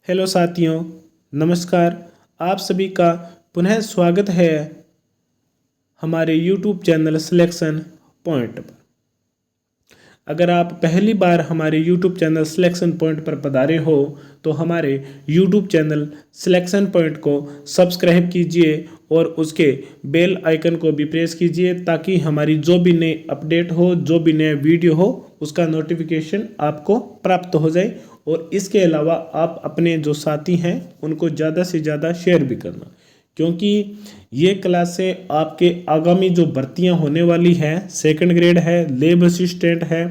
Hello साथियों, नमस्कार। आप सभी का पुनः स्वागत है हमारे यूट्यूब चैनल सिलेक्शन पॉइंट पर। अगर आप पहली बार हमारे यूट्यूब चैनल सिलेक्शन पॉइंट पर पधारे हो तो हमारे यूट्यूब चैनल सिलेक्शन पॉइंट को सब्सक्राइब कीजिए और उसके बेल आइकन को भी प्रेस कीजिए ताकि हमारी जो भी नई अपडेट हो, जो भी नया वीडियो हो, उसका नोटिफिकेशन आपको प्राप्त हो जाए। और इसके अलावा आप अपने जो साथी हैं उनको ज़्यादा से ज़्यादा शेयर भी करना, क्योंकि ये क्लास से आपके आगामी जो भर्तियां होने वाली हैं, सेकंड ग्रेड है, लेब असिस्टेंट है,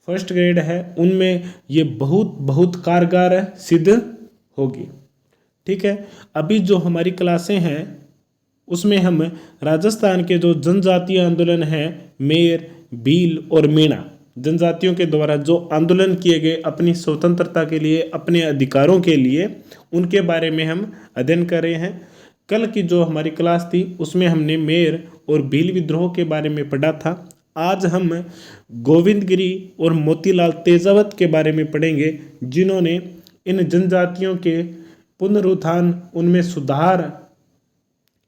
फर्स्ट ग्रेड है, उनमें ये बहुत बहुत कारगर सिद्ध होगी। ठीक है, अभी जो हमारी क्लासें हैं उसमें हम राजस्थान के जो जनजातीय आंदोलन हैं, मेर, भील और मीणा जनजातियों के द्वारा जो आंदोलन किए गए अपनी स्वतंत्रता के लिए, अपने अधिकारों के लिए, उनके बारे में हम अध्ययन कर रहे हैं। कल की जो हमारी क्लास थी उसमें हमने मेर और भील विद्रोह के बारे में पढ़ा था। आज हम गोविंदगिरी और मोतीलाल तेजावत के बारे में पढ़ेंगे, जिन्होंने इन जनजातियों के पुनरुत्थान, उनमें सुधार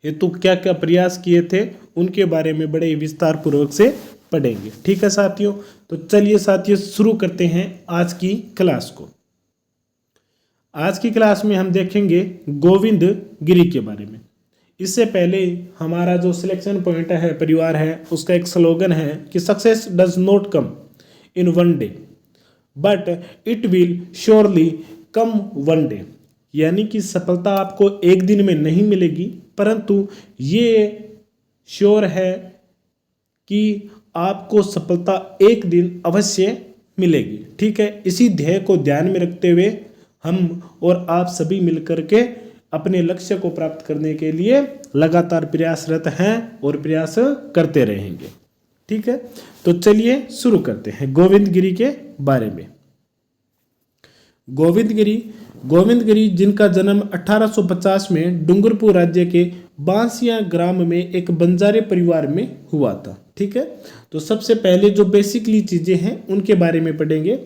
हेतु क्या क्या प्रयास किए थे, उनके बारे में बड़े विस्तार पूर्वक से पढ़ेंगे। ठीक है साथियों, तो चलिए साथियों शुरू करते हैं आज की क्लास को। आज की क्लास में हम देखेंगे गोविंदगिरी के बारे में। इससे पहले हमारा जो सिलेक्शन पॉइंट है, परिवार है, उसका एक स्लोगन है कि success does not come in one day but it will surely come one day. यानी कि सफलता आपको एक दिन में नहीं मिलेगी, परंतु ये श्योर है कि आपको सफलता एक दिन अवश्य मिलेगी। ठीक है, इसी ध्येय को ध्यान में रखते हुए हम और आप सभी मिलकर के अपने लक्ष्य को प्राप्त करने के लिए लगातार प्रयासरत हैं और प्रयास करते रहेंगे। ठीक है, तो चलिए शुरू करते हैं गोविंदगिरी के बारे में। गोविंदगिरी जिनका जन्म 1850 में डूंगरपुर राज्य के बांसिया ग्राम में एक बंजारे परिवार में हुआ था। ठीक है, तो सबसे पहले जो बेसिकली चीजें हैं उनके बारे में पढ़ेंगे।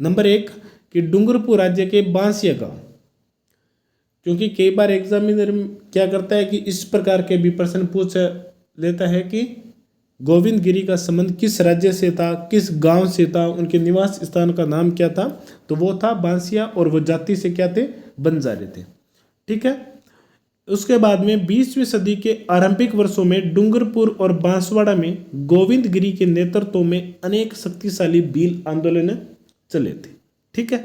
नंबर 1 कि डूंगरपुर राज्य के बांसिया गांव, क्योंकि कई बार एग्जामिनर क्या करता है कि इस प्रकार के भी प्रश्न पूछ लेता है कि गोविंदगिरी का संबंध किस राज्य से था, किस गांव से था, उनके निवास स्थान का नाम क्या था, तो वो था बांसिया और वो जाति से क्या थे, बंजारे थे। ठीक है, उसके बाद में 20वीं सदी के आरंभिक वर्षों में डूंगरपुर और बांसवाड़ा में गोविंदगिरी के नेतृत्व में अनेक शक्तिशाली भील आंदोलन चले थे। ठीक है,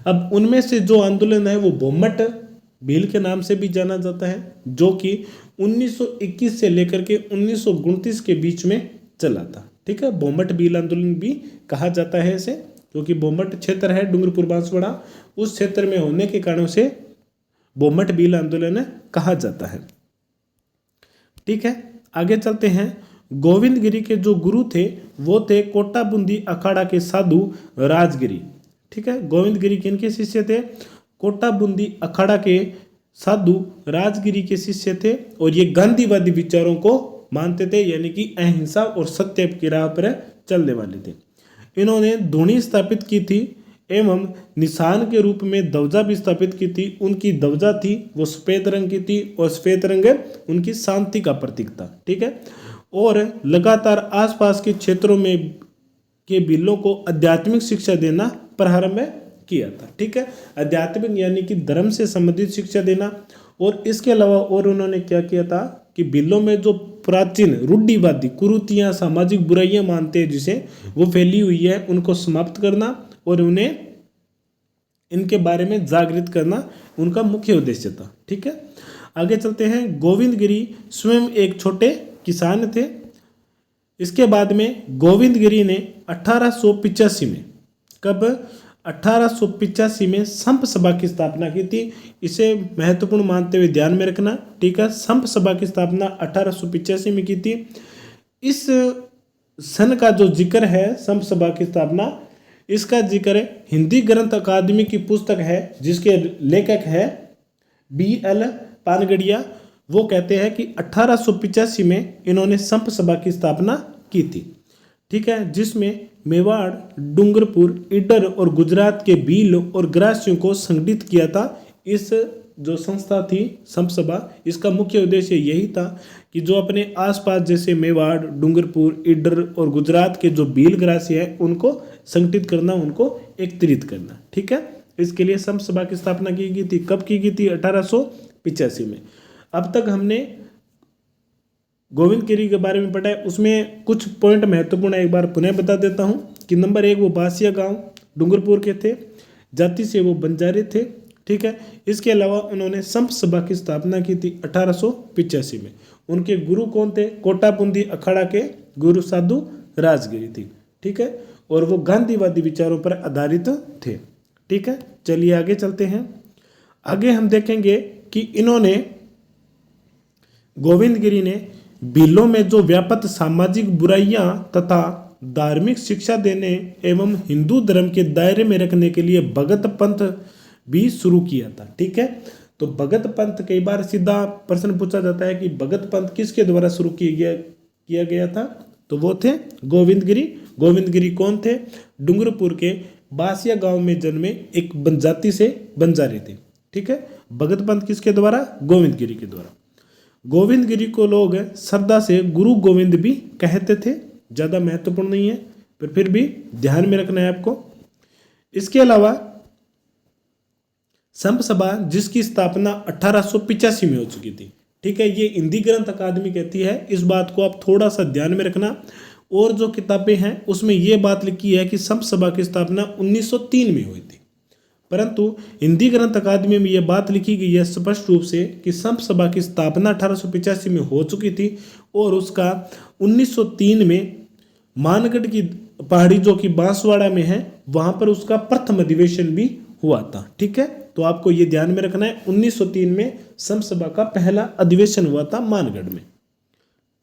अब उनमें से जो आंदोलन है वो भोमट भील के नाम से भी जाना जाता है, जो कि 1921 से लेकर के 1929 के बीच में चला था। ठीक है, भोमट भील आंदोलन भी कहा जाता है इसे, क्योंकि भोमट क्षेत्र है डूंगरपुर बांसवाड़ा, उस क्षेत्र में होने के कारण से भोमट भील आंदोलन कहा जाता है। ठीक है, आगे चलते हैं। गोविंदगिरी के जो गुरु थे वो थे कोटा बूंदी अखाड़ा के साधु राजगिरी। ठीक है, गोविंदगिरी किनके शिष्य थे, कोटा बूंदी अखाड़ा के साधु राजगिरी के शिष्य थे, और ये गांधीवादी विचारों को मानते थे, यानी कि अहिंसा और सत्य की राह पर चलने वाले थे। इन्होंने धुनी स्थापित की थी एवं निशान के रूप में ध्वजा भी स्थापित की थी। उनकी ध्वजा थी वो सफेद रंग की थी, और सफेद रंग उनकी शांति का प्रतीक था। ठीक है, और लगातार आसपास के क्षेत्रों में के भीलों को आध्यात्मिक शिक्षा देना प्रारंभ किया था। ठीक है, आध्यात्मिक यानी कि धर्म से संबंधित शिक्षा देना। और इसके अलावा और उन्होंने क्या किया था कि भीलों में जो प्राचीन रूढ़िवादी कुरीतियां, सामाजिक बुराइयां मानते हैं जिसे, वो फैली हुई है, उनको समाप्त करना और उन्हें इनके बारे में जागृत करना उनका मुख्य उद्देश्य था। ठीक है, आगे चलते हैं। गोविंदगिरी स्वयं एक छोटे किसान थे। इसके बाद में गोविंदगिरी ने 1885 में, कब, 1885 में संप सभा की स्थापना की थी। इसे महत्वपूर्ण मानते हुए ध्यान में रखना। ठीक है, संप सभा की स्थापना 1885 में की थी। इस सन का जो जिक्र है, संप सभा की स्थापना, इसका जिक्र हिंदी ग्रंथ अकादमी की पुस्तक है जिसके लेखक है BL पानगड़िया। वो कहते हैं कि 1885 में इन्होंने संप सभा की स्थापना की थी। ठीक है, जिसमें मेवाड़, डूंगरपुर, ईडर और गुजरात के भील और ग्रासियों को संगठित किया था। इस जो संस्था थी संप सभा, इसका मुख्य उद्देश्य यही था कि जो अपने आसपास जैसे मेवाड़, डूंगरपुर, ईडर और गुजरात के जो भील ग्रासी है उनको संगठित करना, उनको एकत्रित करना। ठीक है, इसके लिए संप सभा की स्थापना की गई थी। कब की गई थी? 1885 में। अब तक हमने गोविंद गिरी के बारे में पढ़ा है, उसमें कुछ पॉइंट महत्वपूर्ण एक बार पुनः बता देता हूं कि नंबर 1, वो बासिया गांव डूंगरपुर के थे, जाति से वो बंजारे थे। ठीक है, इसके अलावा उन्होंने संप सभा की स्थापना की थी 1885 में। उनके गुरु कौन थे? कोटाबूंदी अखाड़ा के गुरु साधु राजगिरी थी। ठीक है, और वो गांधीवादी विचारों पर आधारित थे। ठीक है, चलिए आगे चलते हैं। आगे हम देखेंगे कि इन्होंने, गोविंद गिरी ने भीलों में जो व्यापक सामाजिक बुराइयां तथा धार्मिक शिक्षा देने एवं हिंदू धर्म के दायरे में रखने के लिए भगत पंथ भी शुरू किया था। ठीक है, तो भगत पंथ, कई बार सीधा प्रश्न पूछा जाता है कि भगत पंथ किसके द्वारा शुरू किया गया था? तो वो थे गोविंद गिरी। गोविंद गिरी कौन थे? डूंगरपुर के बासिया गांव में जन्मे एक जाति से बंजारे थे। ठीक है, भगत पंथ किसके द्वारा? गोविंद गिरी के द्वारा। गोविंद गिरी को लोग श्रद्धा से गुरु गोविंद भी कहते थे। ज़्यादा महत्वपूर्ण नहीं है, पर फिर भी ध्यान में रखना है आपको। इसके अलावा संप सभा, जिसकी स्थापना 1885 में हो चुकी थी। ठीक है, ये हिंदी ग्रंथ अकादमी कहती है, इस बात को आप थोड़ा सा ध्यान में रखना। और जो किताबें हैं उसमें ये बात लिखी है कि संप सभा की स्थापना 1903 में हुई थी, परंतु हिंदी ग्रंथ अकादमी में यह बात लिखी गई है स्पष्ट रूप से कि संप सभा की स्थापना 1885 में हो चुकी थी और उसका 1903 में मानगढ़ की पहाड़ी जो कि बांसवाड़ा में है, वहां पर उसका प्रथम अधिवेशन भी हुआ था। ठीक है, तो आपको ये ध्यान में रखना है, 1903 में संप सभा का पहला अधिवेशन हुआ था मानगढ़ में।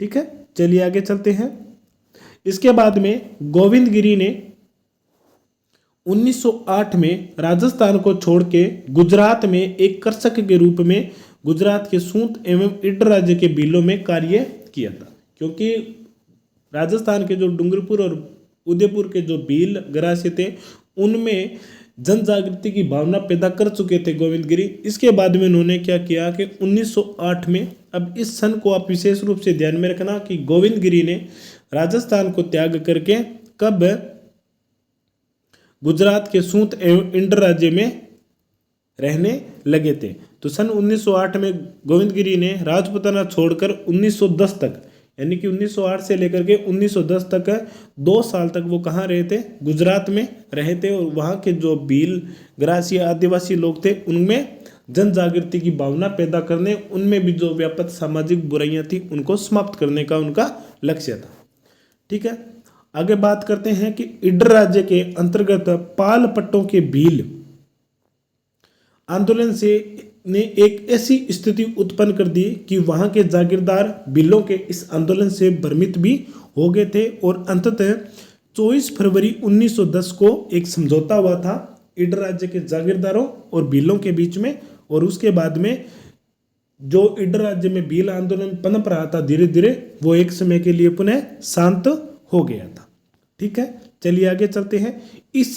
ठीक है, चलिए आगे चलते हैं। इसके बाद में गोविंद गिरी ने 1908 में राजस्थान को छोड़ के गुजरात में एक कृषक के रूप में गुजरात के सूत एवं ईडर राज्य के भीलों में कार्य किया था। क्योंकि राजस्थान के जो डूंगरपुर और उदयपुर के जो भील ग्रासी थे, उनमें जन जागृति की भावना पैदा कर चुके थे गोविंद गिरी। इसके बाद में उन्होंने क्या किया कि 1908 में, अब इस सन को आप विशेष रूप से ध्यान में रखना कि गोविंद गिरी ने राजस्थान को त्याग करके कब गुजरात के सूत एवं इंडर राज्य में रहने लगे थे। तो सन 1908 में गोविंद गिरी ने राजपुताना छोड़कर 1910 तक, यानी कि 1908 से लेकर के 1910 तक 2 साल तक वो कहाँ रहे थे? गुजरात में रहे थे। और वहाँ के जो भील ग्रासी आदिवासी लोग थे, उनमें जन जागृति की भावना पैदा करने, उनमें भी जो व्यापक सामाजिक बुराइयां थी उनको समाप्त करने का उनका लक्ष्य था। ठीक है, आगे बात करते हैं कि ईडर राज्य के अंतर्गत पाल पट्टों के भील आंदोलन से ने एक ऐसी स्थिति उत्पन्न कर दी कि वहां के जागीरदार भीलों के इस आंदोलन से भ्रमित भी हो गए थे और अंततः 24 फरवरी 1910 को एक समझौता हुआ था ईडर राज्य के जागीरदारों और भीलों के बीच में। और उसके बाद में जो ईडर राज्य में भील आंदोलन पनप रहा था, धीरे धीरे वो एक समय के लिए पुनः शांत हो गया था। ठीक है, चलिए आगे चलते हैं। इस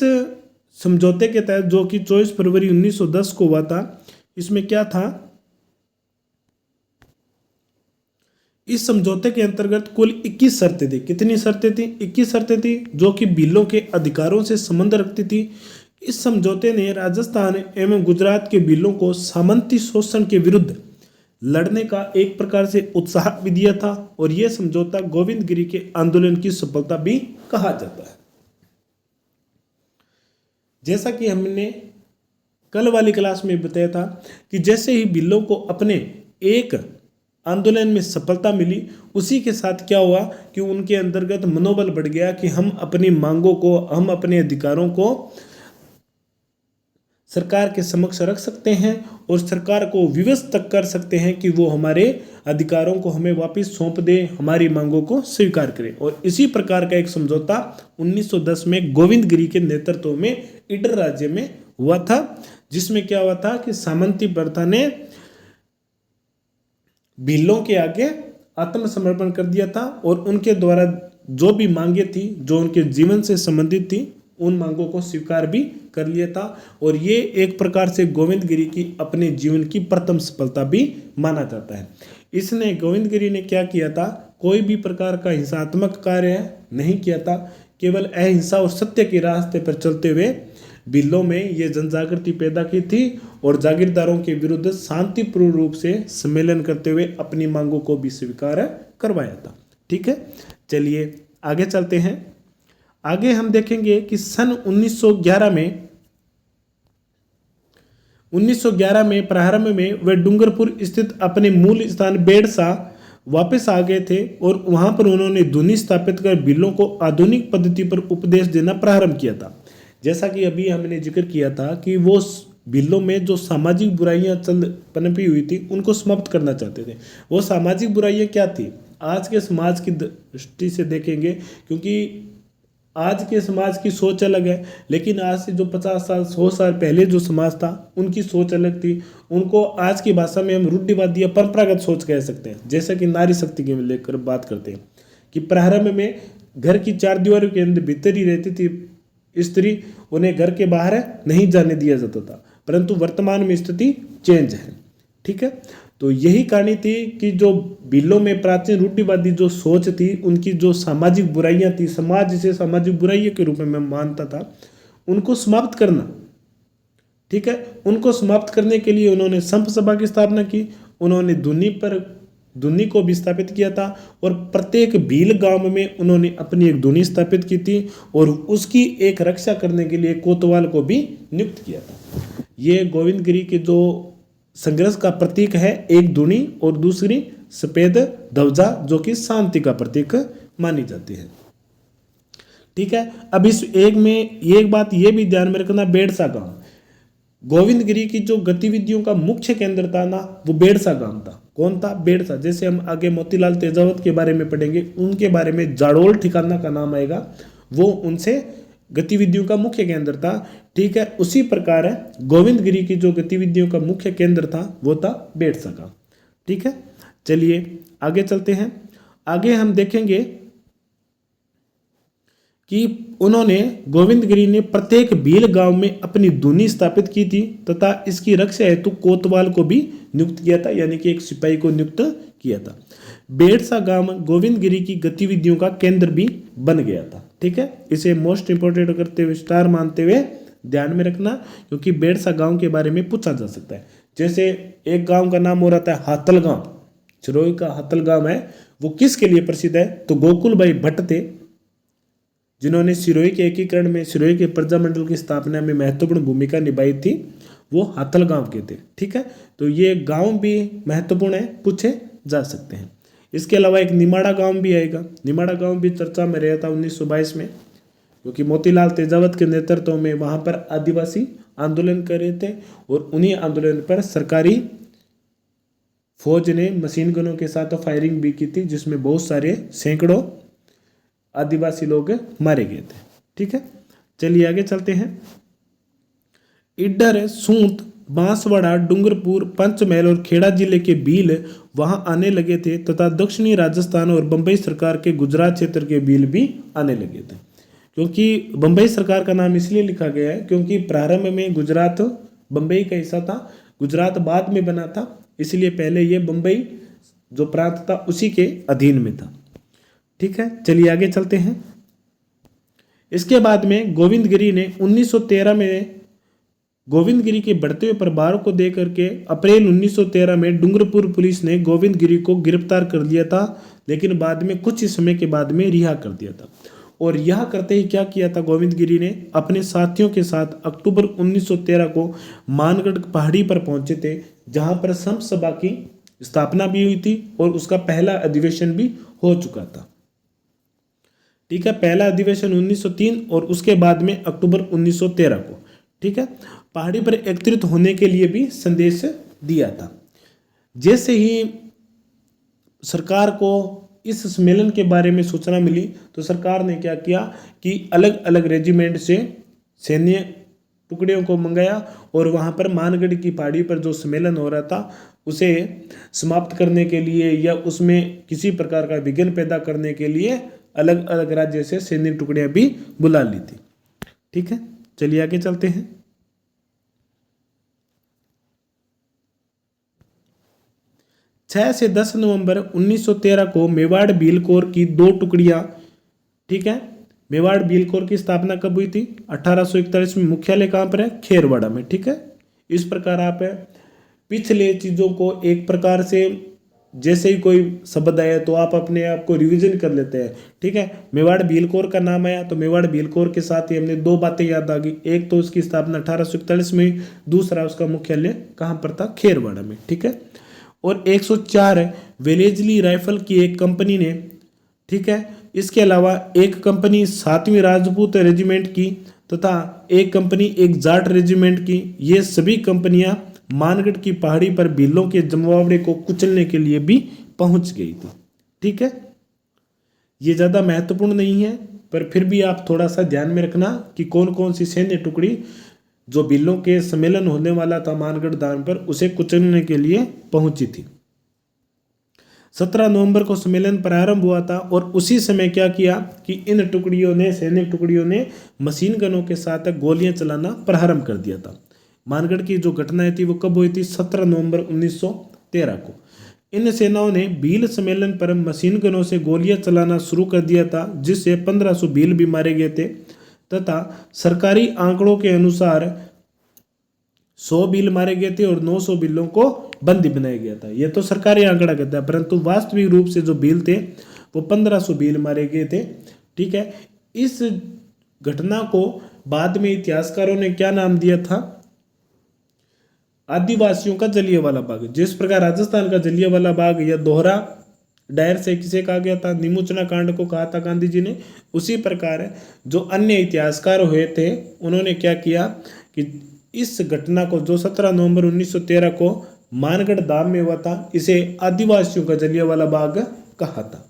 समझौते के तहत जो कि 24 फरवरी 1910 को हुआ था, इसमें क्या था? इस समझौते के अंतर्गत कुल 21 शर्तें थी। कितनी शर्तें थी? 21 शर्तें थी, जो कि भीलों के अधिकारों से संबंध रखती थी। इस समझौते ने राजस्थान एवं गुजरात के भीलों को सामंती शोषण के विरुद्ध लड़ने का एक प्रकार से उत्साह भी दिया था और यह समझौता गोविंद गिरी के आंदोलन की सफलता भी कहा जाता है। जैसा कि हमने कल वाली क्लास में बताया था कि जैसे ही भीलों को अपने एक आंदोलन में सफलता मिली, उसी के साथ क्या हुआ कि उनके अंतर्गत मनोबल बढ़ गया कि हम अपनी मांगों को, हम अपने अधिकारों को सरकार के समक्ष रख सकते हैं और सरकार को विवश तक कर सकते हैं कि वो हमारे अधिकारों को हमें वापस सौंप दे, हमारी मांगों को स्वीकार करे। और इसी प्रकार का एक समझौता 1910 में गोविंद गिरी के नेतृत्व में ईडर राज्य में हुआ था, जिसमें क्या हुआ था कि सामंती प्रथा ने भीलों के आगे आत्मसमर्पण कर दिया था और उनके द्वारा जो भी मांगे थी जो उनके जीवन से संबंधित थी उन मांगों को स्वीकार भी कर लिया था। और ये एक प्रकार से गोविंदगिरी की अपने जीवन की प्रथम सफलता भी माना जाता है। इसने गोविंदगिरी ने क्या किया था, कोई भी प्रकार का हिंसात्मक कार्य नहीं किया था, केवल अहिंसा और सत्य के रास्ते पर चलते हुए बिल्लों में ये जनजागृति पैदा की थी और जागीरदारों के विरुद्ध शांतिपूर्ण रूप से सम्मेलन करते हुए अपनी मांगों को भी स्वीकार करवाया था। ठीक है, चलिए आगे चलते हैं। आगे हम देखेंगे कि सन 1911 में प्रारंभ में वे डूंगरपुर स्थित अपने मूल स्थान बेड़सा वापस आ गए थे और वहां पर उन्होंने धुनी स्थापित कर बिल्लों को आधुनिक पद्धति पर उपदेश देना प्रारंभ किया था। जैसा कि अभी हमने जिक्र किया था कि वो बिल्लों में जो सामाजिक बुराइयां चल पनपी हुई थी उनको समाप्त करना चाहते थे। वो सामाजिक बुराइयां क्या थी, आज के समाज की दृष्टि से देखेंगे, क्योंकि आज के समाज की सोच अलग है, लेकिन आज से जो 50 साल 100 साल पहले जो समाज था उनकी सोच अलग थी। उनको आज की भाषा में हम रूढ़िवादी या परंपरागत सोच कह सकते हैं। जैसे कि नारी शक्ति की लेकर बात करते हैं कि प्रारंभ में घर की 4 दीवारों के अंदर भीतर ही रहती थी स्त्री, उन्हें घर के बाहर नहीं जाने दिया जाता था, परंतु वर्तमान में स्थिति चेंज है। ठीक है, तो यही कहानी थी कि जो बिल्लों में प्राचीन रूढ़िवादी जो सोच थी, उनकी जो सामाजिक बुराइयां थी, समाज जिसे सामाजिक बुराइयों के रूप में मैं मानता था, उनको समाप्त करना। ठीक है, उनको समाप्त करने के लिए उन्होंने संप सभा की स्थापना की, उन्होंने धुनी को भी स्थापित किया था और प्रत्येक भील गांव में उन्होंने अपनी एक धुनी स्थापित की थी और उसकी एक रक्षा करने के लिए कोतवाल को भी नियुक्त किया था। ये गोविंदगिरी के जो संघर्ष का प्रतीक है, एक धुनी और दूसरी सफेद ध्वजा जो कि शांति का प्रतीक मानी जाती है। ठीक है, अब इस एक बात ये भी ध्यान में रखना, बेड़सा गांव गोविंदगिरी की जो गतिविधियों का मुख्य केंद्र था ना, वो बेड़सा गांव था। कौन था? बेड़सा। जैसे हम आगे मोतीलाल तेजावत के बारे में पढ़ेंगे, उनके बारे में जाडोल ठिकाना का नाम आएगा, वो उनसे गतिविधियों का मुख्य केंद्र था। ठीक है, उसी प्रकार है गोविंदगिरी की जो गतिविधियों का मुख्य केंद्र था वो था बेड़सा गांव। ठीक है, चलिए आगे चलते हैं। आगे हम देखेंगे कि उन्होंने गोविंदगिरी ने प्रत्येक भील गांव में अपनी धुनी स्थापित की थी तथा इसकी रक्षा हेतु कोतवाल को भी नियुक्त किया था, यानी कि एक सिपाही को नियुक्त किया था। बेड़सा गांव गोविंदगिरी की गतिविधियों का केंद्र भी बन गया था। ठीक है, इसे मोस्ट इंपोर्टेंट करते हुए, स्टार मानते हुए ध्यान में रखना, क्योंकि बेड़सा गांव के बारे में पूछा जा सकता है। जैसे एक गांव का नाम हो रहा था हातल गांव, सिरोही का हातल गांव है, वो किसके लिए प्रसिद्ध है? तो गोकुल भाई भट्ट थे, जिन्होंने सिरोही के एकीकरण में, सिरोही के प्रजामंडल की स्थापना में महत्वपूर्ण भूमिका निभाई थी, वो हातल गांव के थे। ठीक है, तो ये गांव भी महत्वपूर्ण है, पूछे जा सकते हैं। इसके अलावा एक निमाड़ा गांव भी आएगा। निमाड़ा गांव भी चर्चा में रहा था 1922 में, क्योंकि मोतीलाल तेजावत के नेतृत्व में वहां पर आदिवासी आंदोलन कर रहे थे और उन्हीं आंदोलन पर सरकारी फौज ने मशीन गनों के साथ फायरिंग भी की थी, जिसमें बहुत सारे सैकड़ों आदिवासी लोग मारे गए थे। ठीक है, चलिए आगे चलते हैं। इडर, सूंत, बांसवाड़ा, डूंगरपुर, पंचमहल और खेड़ा जिले के भील वहां आने लगे थे तथा दक्षिणी राजस्थान और बंबई सरकार के गुजरात क्षेत्र के भील भी आने लगे थे। क्योंकि बंबई सरकार का नाम इसलिए लिखा गया है क्योंकि प्रारंभ में गुजरात बंबई का हिस्सा था, गुजरात बाद में बना था, इसलिए पहले ये बंबई जो प्रांत था उसी के अधीन में था। ठीक है, चलिए आगे चलते हैं। इसके बाद में गोविंदगिरी ने 1913 में गोविंदगिरी के बढ़ते हुए प्रभाव को देख करके अप्रैल 1913 में डूंगरपुर पुलिस ने गोविंदगिरी को गिरफ्तार कर लिया था, लेकिन बाद में कुछ ही समय के बाद में रिहा कर दिया था। और यह करते ही क्या किया था, गोविंदगिरी ने अपने साथियों के साथ अक्टूबर 1913 को मानगढ़ पहाड़ी पर पहुंचे थे, जहां पर संप सभा की स्थापना भी हुई थी और उसका पहला अधिवेशन भी हो चुका था। ठीक है, पहला अधिवेशन 1903 और उसके बाद में अक्टूबर 1913 को, ठीक है, पहाड़ी पर एकत्रित होने के लिए भी संदेश दिया था। जैसे ही सरकार को इस सम्मेलन के बारे में सूचना मिली तो सरकार ने क्या किया कि अलग अलग रेजिमेंट से सैन्य टुकड़ियों को मंगाया और वहां पर मानगढ़ की पहाड़ी पर जो सम्मेलन हो रहा था उसे समाप्त करने के लिए या उसमें किसी प्रकार का विघ्न पैदा करने के लिए अलग अलग राज्य से सैनिक टुकड़ियां भी बुला ली थी। ठीक है, चलिए आगे चलते हैं। 6 से 10 नवंबर 1913 को मेवाड़ भील कोर की 2 टुकड़ियां, ठीक है, मेवाड़ भील कोर की स्थापना कब हुई थी? 1841 में। मुख्यालय कहाँ पर है? खेरवाड़ा में। ठीक है, इस प्रकार आप पिछले चीजों को एक प्रकार से जैसे ही कोई शब्द आया तो आप अपने आप को रिवीजन कर लेते हैं। ठीक है, मेवाड़ भील कोर का नाम आया तो मेवाड़ भील कोर के साथ ही हमने 2 बातें याद आ गई। एक तो उसकी स्थापना 1841 में, दूसरा उसका मुख्यालय कहाँ पर था? खेरवाड़ा में। ठीक है, और 104 वेलेजली राइफल की एक कंपनी ने, ठीक है, इसके अलावा एक कंपनी 7वीं राजपूत रेजिमेंट की तथा एक कंपनी एक जाट रेजिमेंट की, ये सभी कंपनियां मानगढ़ की पहाड़ी पर भीलों के जमावड़े को कुचलने के लिए भी पहुंच गई थी। ठीक है, ये ज़्यादा महत्वपूर्ण नहीं है, पर फिर भी आप थोड़ा सा ध्यान में रखना कि कौन कौन सी सैन्य टुकड़ी जो भीलों के सम्मेलन होने वाला था मानगढ़ धाम पर, उसे कुचलने के लिए पहुंची थी। 17 नवंबर को सम्मेलन प्रारंभ हुआ था और उसी समय क्या किया कि इन टुकड़ियों ने, सैनिक टुकड़ियों ने मशीन गनों के साथ गोलियां चलाना प्रारंभ कर दिया था। मानगढ़ की जो घटनाएं थी वो कब हुई थी? 17 नवंबर 1913 को। इन सेनाओं ने भील सम्मेलन पर मशीन गनों से गोलियां चलाना शुरू कर दिया था, जिससे 1500 भील भी मारे गए थे तथा सरकारी आंकड़ों के अनुसार 100 भील मारे गए थे और 900 भीलों को बंदी बनाया गया था। यह तो सरकारी आंकड़ा कहता है, परंतु वास्तविक रूप से जो भील थे वो 1500 भील मारे गए थे। ठीक है, इस घटना को बाद में इतिहासकारों ने क्या नाम दिया था? आदिवासियों का जलियांवाला बाग। जिस प्रकार राजस्थान का जलियांवाला बाग या दोहरा डायर से किसे कहा गया था? निमुचना कांड को कहा था गांधी जी ने। उसी प्रकार जो अन्य इतिहासकार हुए थे उन्होंने क्या किया कि इस घटना को, जो 17 नवंबर 1913 को मानगढ़ धाम में हुआ था, इसे आदिवासियों का जलियांवाला बाग कहा था।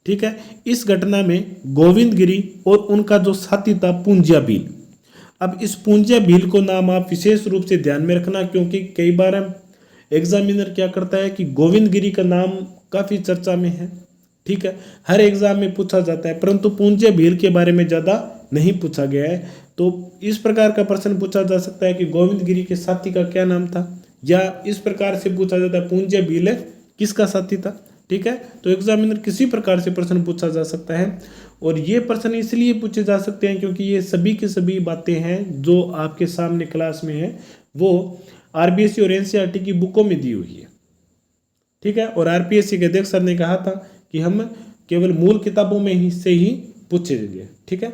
ठीक है, इस घटना में गोविंदगिरी और उनका जो साथी था पूंजिया भील। अब इस पूंजिया भील को नाम आप विशेष रूप से ध्यान में रखना, क्योंकि कई बार एग्जामिनर क्या करता है कि गोविंदगिरी का नाम काफी चर्चा में है। ठीक है, हर एग्जाम में पूछा जाता है, परंतु पूंजिया भील के बारे में ज्यादा नहीं पूछा गया है। तो इस प्रकार का प्रश्न पूछा जा सकता है कि गोविंदगिरी के साथी का क्या नाम था, या इस प्रकार से पूछा जाता है पूंजिया भील किसका साथी था। ठीक है, तो एग्जामिनर किसी प्रकार से प्रश्न पूछा जा सकता है, और ये प्रश्न इसलिए पूछे जा सकते हैं क्योंकि ये सभी की सभी बातें हैं जो आपके सामने क्लास में है, वो आरबीएससी और एनसीईआरटी की बुकों में दी हुई है। ठीक है, और आरपीएससी के अध्यक्ष सर ने कहा था कि हम केवल मूल किताबों में ही से ही पूछेंगे। ठीक है,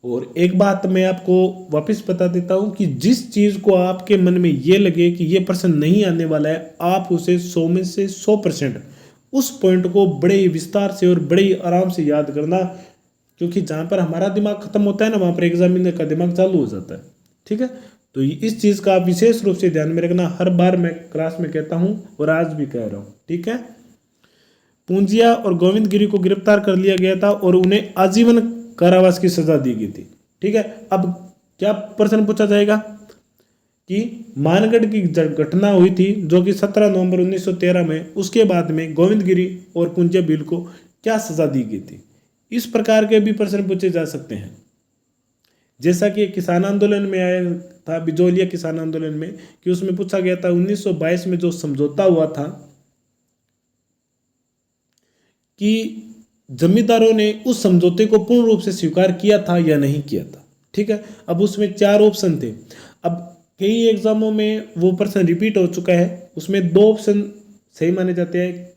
और एक बात मैं आपको वापस बता देता हूं कि जिस चीज को आपके मन में ये लगे कि ये प्रश्न नहीं आने वाला है, आप उसे 100 में से 100% उस पॉइंट को बड़े विस्तार से और बड़े आराम से याद करना, क्योंकि जहां पर हमारा दिमाग खत्म होता है ना, वहां पर एग्जामिनर का दिमाग चालू हो जाता है। ठीक है, तो इस चीज का आप विशेष रूप से ध्यान में रखना, हर बार मैं क्लास में कहता हूं और आज भी कह रहा हूं। ठीक है, पूंजिया और गोविंदगिरी को गिरफ्तार कर लिया गया था और उन्हें आजीवन कारावास की सजा दी गई थी। ठीक है, अब क्या प्रश्न पूछा जाएगा कि मानगढ़ की घटना हुई थी जो कि 17 नवंबर 1913 में, उसके बाद में गोविंदगिरी और पूंजिया भील को क्या सजा दी गई थी। इस प्रकार के भी प्रश्न पूछे जा सकते हैं, जैसा कि किसान आंदोलन में आया था, बिजोलिया किसान आंदोलन में, कि उसमें पूछा गया था 1922 में जो समझौता हुआ था कि जमींदारों ने उस समझौते को पूर्ण रूप से स्वीकार किया था या नहीं किया था। ठीक है, अब उसमें 4 ऑप्शन थे। अब कई एग्जामों में वो प्रश्न रिपीट हो चुका है, उसमें 2 ऑप्शन सही माने जाते हैं।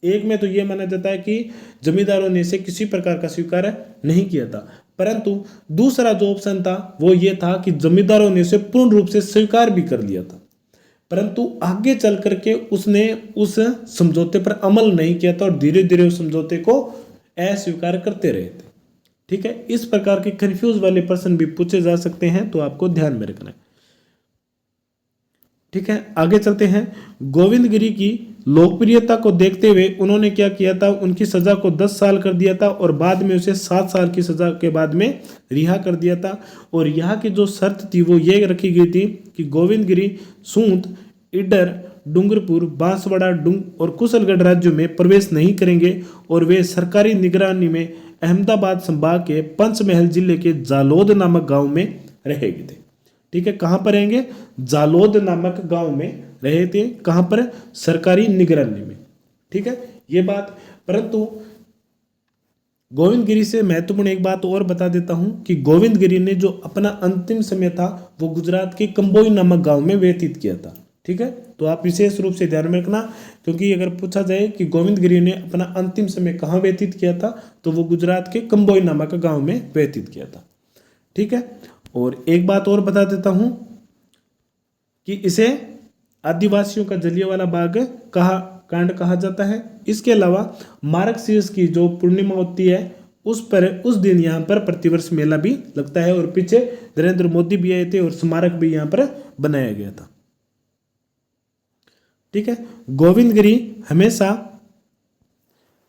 एक में तो ये माना जाता है कि जमींदारों ने इसे किसी प्रकार का स्वीकार नहीं किया था, परंतु दूसरा जो ऑप्शन था वो ये था कि जमींदारों ने इसे पूर्ण रूप से स्वीकार भी कर लिया था, परंतु आगे चल करके उसने उस समझौते पर अमल नहीं किया था और धीरे धीरे उस समझौते को अस्वीकार करते रहे थे। ठीक है, इस प्रकार के कंफ्यूज वाले प्रश्न भी पूछे जा सकते हैं, तो आपको ध्यान में रखना है। ठीक है, आगे चलते हैं। गोविंदगिरी की लोकप्रियता को देखते हुए उन्होंने क्या किया था, उनकी सजा को 10 साल कर दिया था और बाद में उसे 7 साल की सजा के बाद में रिहा कर दिया था। और यहाँ की जो शर्त थी वो ये रखी गई थी कि गोविंदगिरी, सूंद, इडर, डूंगरपुर, बांसवाड़ा और कुशलगढ़ राज्यों में प्रवेश नहीं करेंगे और वे सरकारी निगरानी में अहमदाबाद संभाग के पंचमहल जिले के जालोद नामक गांव में रहे थे। ठीक है, कहां पर रहेंगे? जालोद नामक गांव में रहे थे। कहां पर? सरकारी निगरानी में। ठीक है, ये बात। परंतु गोविंदगिरी से महत्वपूर्ण एक बात और बता देता हूं कि गोविंदगिरी ने जो अपना अंतिम समय था वो गुजरात के कंबोई नामक गांव में व्यतीत किया था। ठीक है, तो आप विशेष रूप से ध्यान में रखना, क्योंकि अगर पूछा जाए कि गोविंदगिरी ने अपना अंतिम समय कहाँ व्यतीत किया था तो वो गुजरात के कंबोई नामक गांव में व्यतीत किया था। ठीक है, और एक बात और बता देता हूं कि इसे आदिवासियों का जलियांवाला बाग कांड कहा जाता है। इसके अलावा मार्गशीर्ष की जो पूर्णिमा होती है उस दिन यहाँ पर प्रतिवर्ष मेला भी लगता है, और पीछे नरेंद्र मोदी भी आए थे और स्मारक भी यहाँ पर बनाया गया था। ठीक है, गोविंदगिरी हमेशा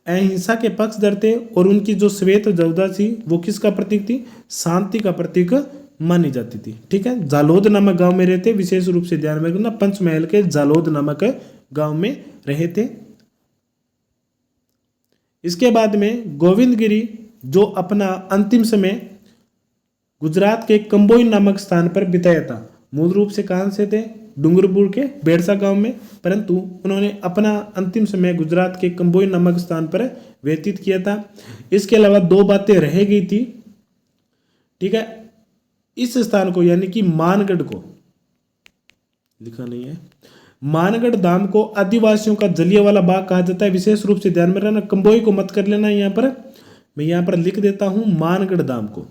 अहिंसा के पक्षधर थे और उनकी जो श्वेत जवदा थी वो किसका प्रतीक थी? शांति का प्रतीक मानी जाती थी। ठीक है, जालोद नामक गांव में रहते, विशेष रूप से ध्यान में रखना, पंचमहल के जालोद नामक गांव में रहे थे। इसके बाद में गोविंदगिरी जो अपना अंतिम समय गुजरात के कंबोई नामक स्थान पर बिताया था, मूल रूप से कहां से थे? डूंगरपुर के बेड़सा गांव में, परंतु उन्होंने अपना अंतिम समय गुजरात के कंबोई नामक स्थान पर व्यतीत किया था। इसके अलावा दो बातें रह गई थी। ठीक है, इस स्थान को यानी कि मानगढ़ को, लिखा नहीं है, मानगढ़ धाम को आदिवासियों का जलियांवाला बाग कहा जाता है। विशेष रूप से ध्यान में रहना, कंबोई को मत कर लेना। यहाँ पर मैं यहाँ पर लिख देता हूं, मानगढ़ धाम को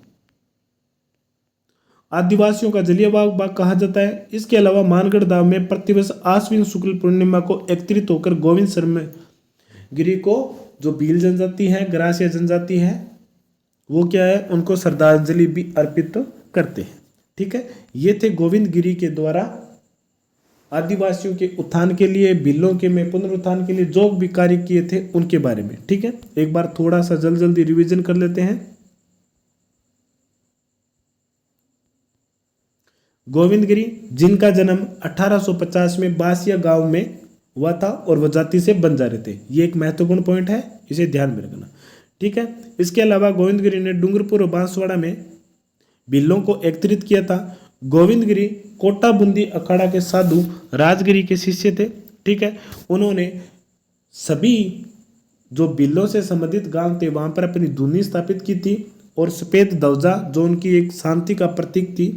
आदिवासियों का जलियांवाला बाग कहा जाता है। इसके अलावा मानगढ़ धाम में प्रतिवर्ष आश्विन शुक्ल पूर्णिमा को एकत्रित होकर गोविंद शर्मा गिरी को जो भील जनजाति है, ग्रासिया जनजाति है, वो क्या है, उनको श्रद्धांजलि भी अर्पित करते हैं। ठीक है, ये थे गोविंदगिरी के द्वारा आदिवासियों के उत्थान के लिए, भीलों के में पुनरुत्थान के लिए जो भी कार्य किए थे उनके बारे में। ठीक है, एक बार थोड़ा सा जल्दी रिवीजन कर लेते हैं। गोविंदगिरी जिनका जन्म 1850 में बासिया गांव में हुआ था और वह जाति से बंजारे थे, ये एक महत्वपूर्ण पॉइंट है, इसे ध्यान में रखना। ठीक है, इसके अलावा गोविंदगिरी ने डूंगरपुर और बांसवाड़ा में भीलों को एकत्रित किया था। गोविंदगिरी कोटा बूंदी अखाड़ा के साधु राजगिरी के शिष्य थे। ठीक है, उन्होंने सभी जो भीलों से संबंधित गांव थे वहां पर अपनी धुनी स्थापित की थी, और सफेद ध्वजा जो उनकी एक शांति का प्रतीक थी,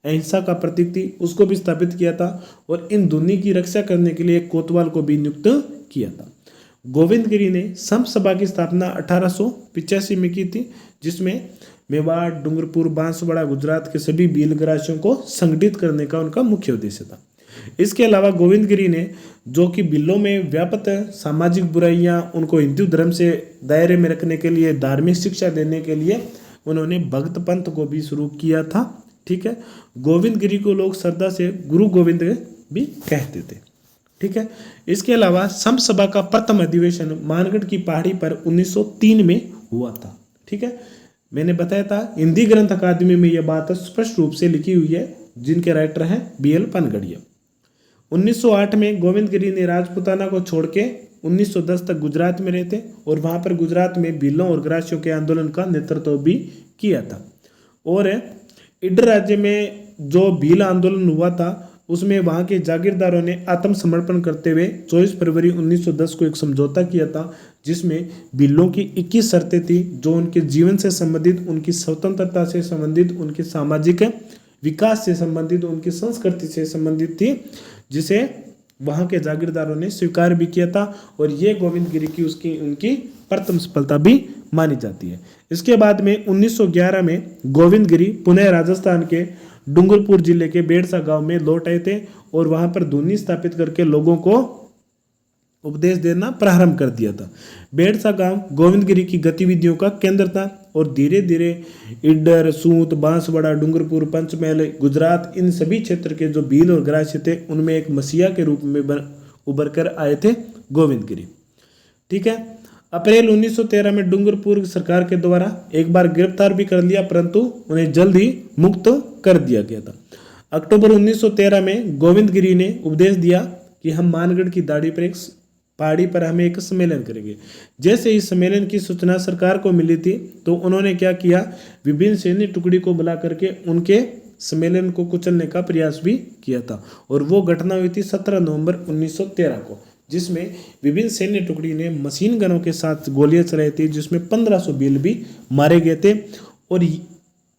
अहिंसा का प्रतीक थी, उसको भी स्थापित किया था, और इन धुनी की रक्षा करने के लिए कोतवाल को भी नियुक्त किया था। गोविंदगिरी ने संत सभा की स्थापना 1885 में की थी, जिसमें मेवाड़, डूंगरपुर, बांसवाड़ा, गुजरात के सभी भील ग्रासियों को संगठित करने का उनका मुख्य उद्देश्य था। इसके अलावा गोविंदगिरी ने जो कि भीलों में व्याप्त सामाजिक बुराइयां, उनको हिंदू धर्म से दायरे में रखने के लिए, धार्मिक शिक्षा देने के लिए उन्होंने भक्त पंथ को भी शुरू किया था। ठीक है, गोविंदगिरी को लोग श्रद्धा से गुरु गोविंद भी कहते थे। ठीक है, इसके अलावा संत सभा का प्रथम अधिवेशन मानगढ़ की पहाड़ी पर 1903 में हुआ था। ठीक है, मैंने बताया था हिंदी ग्रंथ अकादमी में यह बात स्पष्ट रूप से लिखी हुई है, जिनके राइटर हैं BL पनगड़िया। 1908 में गोविंदगिरी ने राजपूताना को छोड़ के 1910 तक गुजरात में रहते और वहां पर गुजरात में भीलों और ग्रासियों के आंदोलन का नेतृत्व भी किया था। और इडर राज्य में जो भील आंदोलन हुआ था उसमें वहां के जागीरदारों ने आत्मसमर्पण करते हुए 24 फरवरी 1910 को एक समझौता किया था, जिसमें भीलों की 21 शर्तें थी जो उनके जीवन से संबंधित, उनकी स्वतंत्रता से संबंधित, उनके सामाजिक विकास से संबंधित, उनकी संस्कृति से संबंधित थी, जिसे वहां के जागीरदारों ने स्वीकार भी किया था। और ये गोविंदगिरी की उनकी प्रथम सफलता भी मानी जाती है। इसके बाद में 1911 में गोविंदगिरी पुनः राजस्थान के डूंगरपुर जिले के बेड़सा गांव में लौट आए थे और वहां पर धुनी स्थापित करके लोगों को उपदेश देना प्रारंभ कर दिया था। बेड़सा गांव गोविंदगिरी की गतिविधियों का केंद्र था और धीरे धीरे इडर, सूत, बांसवाड़ा, डूंगरपुर, पंचमहल, गुजरात, इन सभी क्षेत्र के जो भील और ग्रास्य थे उनमें एक मसीहा के रूप में उभर कर आए थे गोविंदगिरी। ठीक है, अप्रैल 1913 में डूंगरपुर सरकार के द्वारा एक बार गिरफ्तार भी कर लिया, परंतु उन्हें जल्द ही मुक्त कर दिया गया था। अक्टूबर 1913 में गोविंदगिरी ने उपदेश दिया कि हम मानगढ़ की दाढ़ी पर एक पहाड़ी पर हम एक सम्मेलन करेंगे। जैसे इस सम्मेलन की सूचना सरकार को मिली थी तो उन्होंने क्या किया, विभिन्न सैन्य टुकड़ी को बुला करके उनके सम्मेलन को कुचलने का प्रयास भी किया था। और वो घटना हुई थी 17 नवंबर 1913 को, जिसमें विभिन्न सैन्य टुकड़ी ने मशीन गनों के साथ गोलियां चलाई थी, जिसमें 1500 भील भी मारे गए थे। और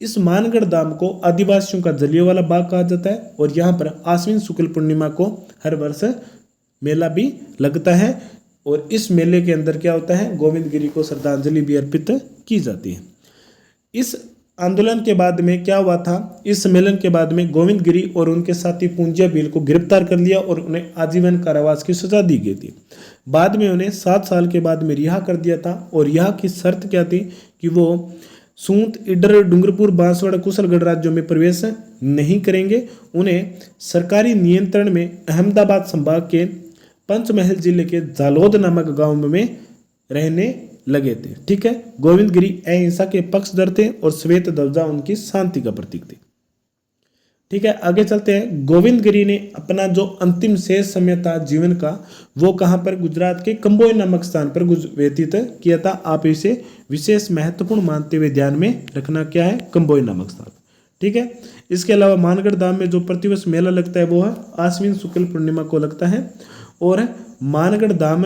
इस मानगढ़ धाम को आदिवासियों का जलियांवाला बाग कहा जाता है। और यहाँ पर आश्विन शुक्ल पूर्णिमा को हर वर्ष मेला भी लगता है। और इस मेले के अंदर क्या होता है, गोविंद गिरी को श्रद्धांजलि भी अर्पित की जाती है। इस आंदोलन के बाद में क्या हुआ था, इस सम्मेलन के बाद में गोविंद गिरी और उनके साथी पूंजिया भील को गिरफ्तार कर लिया और उन्हें आजीवन कारावास की सजा दी गई थी। बाद में उन्हें 7 साल के बाद में रिहा कर दिया था। और यहाँ की शर्त क्या थी कि वो सूंत, इडर, डूंगरपुर, बांसवाड़ा, कुशलगढ़ राज्यों में प्रवेश नहीं करेंगे। उन्हें सरकारी नियंत्रण में अहमदाबाद संभाग के पंचमहल जिले के जालोद नामक गांव में रहने लगे थे। ठीक है, गोविंद गिरी अहिंसा के पक्षधर थे और श्वेत ध्वजा उनकी शांति का प्रतीक थी। ठीक है, आगे चलते हैं। गोविंद गिरी ने अपना जो अंतिम शेष समय था जीवन का, वो कहाँ पर, गुजरात के कंबोई नामक स्थान पर व्यतीत किया था। आप इसे विशेष महत्वपूर्ण मानते हुए ध्यान में रखना, क्या है, कंबोई नामक स्थान। ठीक है, इसके अलावा मानगढ़ धाम में जो प्रतिवर्ष मेला लगता है वो है आश्विन शुक्ल पूर्णिमा को लगता है। और मानगढ़ धाम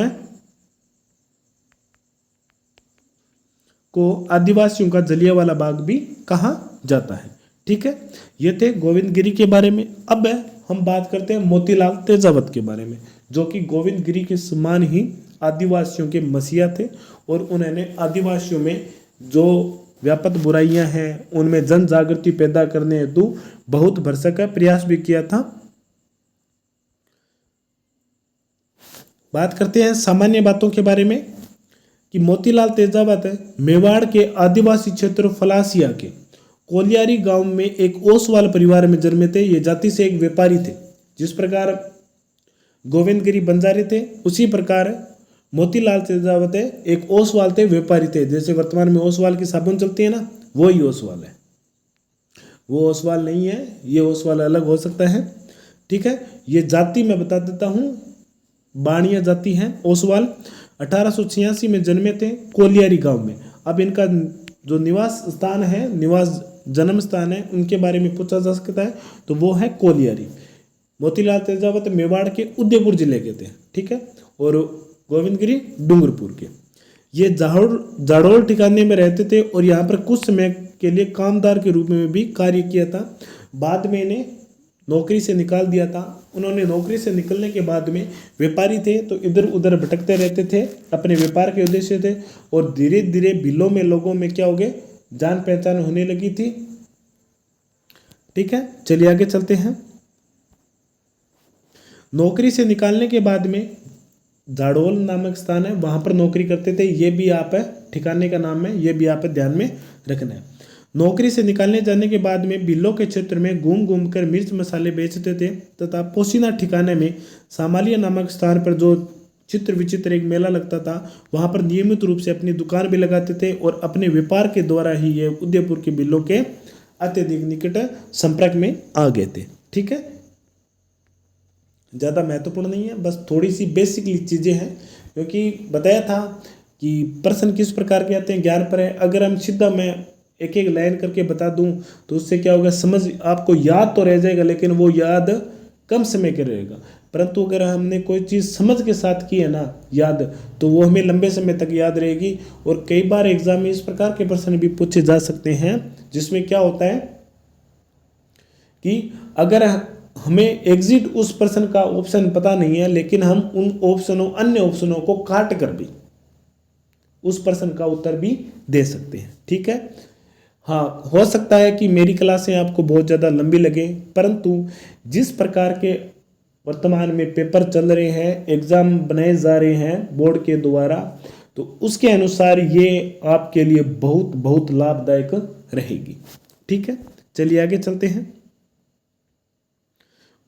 को आदिवासियों का जलियांवाला बाग भी कहा जाता है। ठीक है, ये थे गोविंद गिरी के बारे में। अब हम बात करते हैं मोतीलाल तेजावत के बारे में, जो कि गोविंद गिरी के समान ही आदिवासियों के मसीहा थे। और उन्होंने आदिवासियों में जो व्यापक बुराइयां हैं उनमें जन जागृति पैदा करने हेतु बहुत भरसक प्रयास भी किया था। बात करते हैं सामान्य बातों के बारे में कि मोतीलाल तेजावत मेवाड़ के आदिवासी क्षेत्र फलासिया के कोलियारी गांव में एक ओसवाल परिवार में जन्मे थे। ये जाति से एक व्यापारी थे। जिस प्रकार गोविंद गिरी बंजारे थे, उसी प्रकार मोतीलाल तेजावत एक ओसवाल थे, व्यापारी थे। जैसे वर्तमान में ओसवाल की साबुन चलती है ना, वो ही ओसवाल है। वो ओसवाल नहीं है, ये ओसवाल अलग हो सकता है। ठीक है, ये जाति मैं बता देता हूँ, बाणिया जाति है ओसवाल। 1886 में जन्मे थे कोलियारी गांव में। अब इनका जो निवास स्थान है, निवास जन्म स्थान है, उनके बारे में पूछा जा सकता है, तो वो है कोलियारी। मोतीलाल तेजावत मेवाड़ के उदयपुर जिले के थे। ठीक है, और गोविंद गिरी डूंगरपुर के। ये जाड़ोल ठिकाने में रहते थे और यहाँ पर कुछ समय के लिए कामदार के रूप में भी कार्य किया था। बाद में इन्हें नौकरी से निकाल दिया था। उन्होंने नौकरी से निकलने के बाद में व्यापारी थे तो इधर उधर भटकते रहते थे, अपने व्यापार के उद्देश्य थे। और धीरे धीरे बिलों में लोगों में क्या हो गए, जान पहचान होने लगी थी। ठीक है, चलिए आगे चलते हैं। नौकरी से निकालने के बाद में जाड़ोल नामक स्थान है, वहां पर नौकरी करते थे। ये भी आप ठिकाने का नाम है, ये भी आप ध्यान में रखना है। नौकरी से निकालने जाने के बाद में बिल्लों के क्षेत्र में घूम घूम कर मिर्च मसाले बेचते थे तथा पोसीना ठिकाने में सामालिया नामक स्थान पर जो चित्र विचित्र एक मेला लगता था, वहां पर नियमित रूप से अपनी दुकान भी लगाते थे। और अपने व्यापार के द्वारा ही ये उदयपुर के बिल्लों के अत्यधिक निकट संपर्क में आ गए थे। ठीक है, ज़्यादा महत्वपूर्ण नहीं है, बस थोड़ी सी बेसिकली चीज़ें हैं, क्योंकि बताया था कि प्रश्न किस प्रकार के आते हैं, ज्ञान पर है। अगर हम सीधा मैं एक एक लाइन करके बता दूं तो उससे क्या होगा, समझ आपको याद तो रह जाएगा, लेकिन वो याद कम समय के रहेगा। परंतु अगर हमने कोई चीज़ समझ के साथ की है ना याद, तो वो हमें लंबे समय तक याद रहेगी। और कई बार एग्जाम में इस प्रकार के प्रश्न भी पूछे जा सकते हैं, जिसमें क्या होता है कि अगर हमें एग्जिट उस प्रश्न का ऑप्शन पता नहीं है, लेकिन हम उन ऑप्शनों अन्य ऑप्शनों को काट कर भी उस प्रश्न का उत्तर भी दे सकते हैं। ठीक है, हाँ, हो सकता है कि मेरी क्लासें आपको बहुत ज़्यादा लंबी लगे, परंतु जिस प्रकार के वर्तमान में पेपर चल रहे हैं, एग्ज़ाम बनाए जा रहे हैं बोर्ड के द्वारा, तो उसके अनुसार ये आपके लिए बहुत बहुत लाभदायक रहेगी। ठीक है, चलिए आगे चलते हैं।